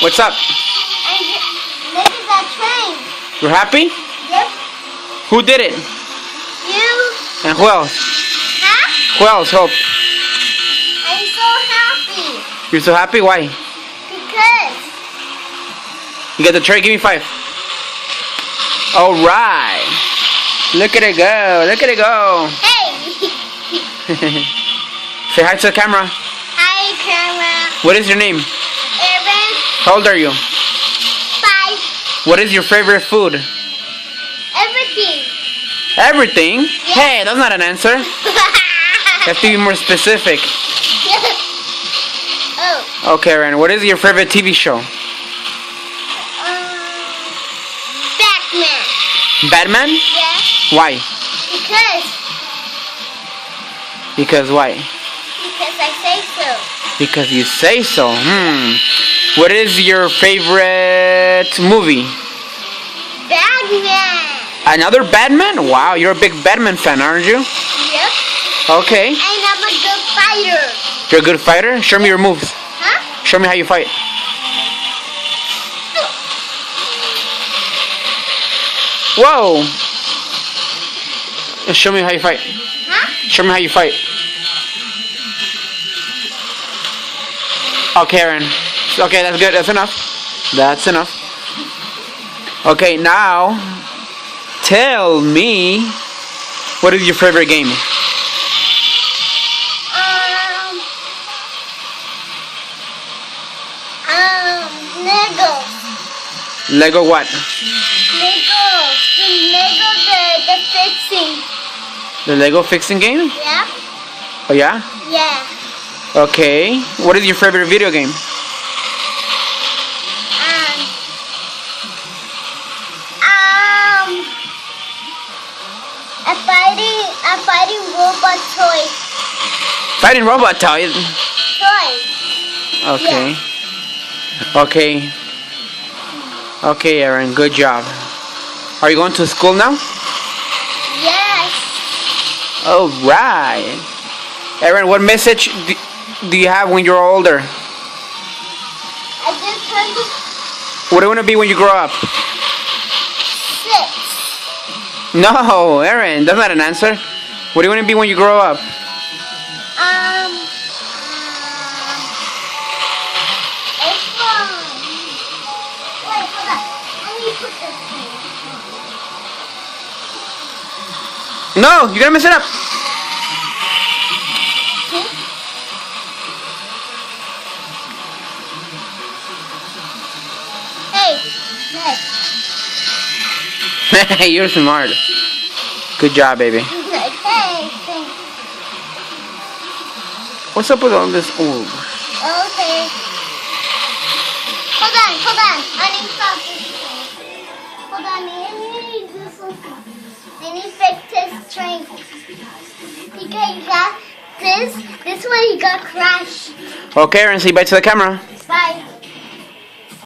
What's up? Look at that train. You're happy? Yep. Who did it? You. And who else? Huh? Who else? Hope. I'm so happy. You're so happy? Why? Because. You got the tray? Give me 5. Alright. Look at it go. Look at it go. Hey. Say hi to the camera. Hi, camera. What is your name? Evan. How old are you? 5. What is your favorite food? Everything. Everything? Yeah. Hey, that's not an answer. You have to be more specific. Oh. Okay, Ren. What is your favorite TV show? Batman. Batman? Yeah. Why? Because Why? I say so. Because you say so. What is your favorite movie? Batman. Another Batman? Wow, you're a big Batman fan, aren't you? Yep. Okay. And I'm a good fighter. You're a good fighter? Show me your moves. Huh? Show me how you fight. Whoa! Show me how you fight. Huh? Show me how you fight. Okay, Aaron. Okay, that's good. That's enough. That's enough. Okay, now tell me, what is your favorite game? Lego. Lego what? The fixing. The Lego fixing game? Yeah? Oh yeah? Yeah. Okay. What is your favorite video game? A fighting robot toy. Fighting robot toys. Toy. Okay. Yeah. Okay. Okay, Aaron. Good job. Are you going to school now? Yes. All right. Aaron, what message do you have when you're older? I just turned What do you want to be when you grow up? 6. No, Aaron, that's not an answer. What do you want to be when you grow up? Wait, hold on. Let me put this in. No, you're gonna mess it up. Hey, You're smart. Good job, baby. hey, thanks. What's up with all this? Oh, Okay. Hold on. I need something. Hold on, I need to do something. I need to fix this train. Because you got this one, you got crashed. okay, Aaron, say bye to the camera.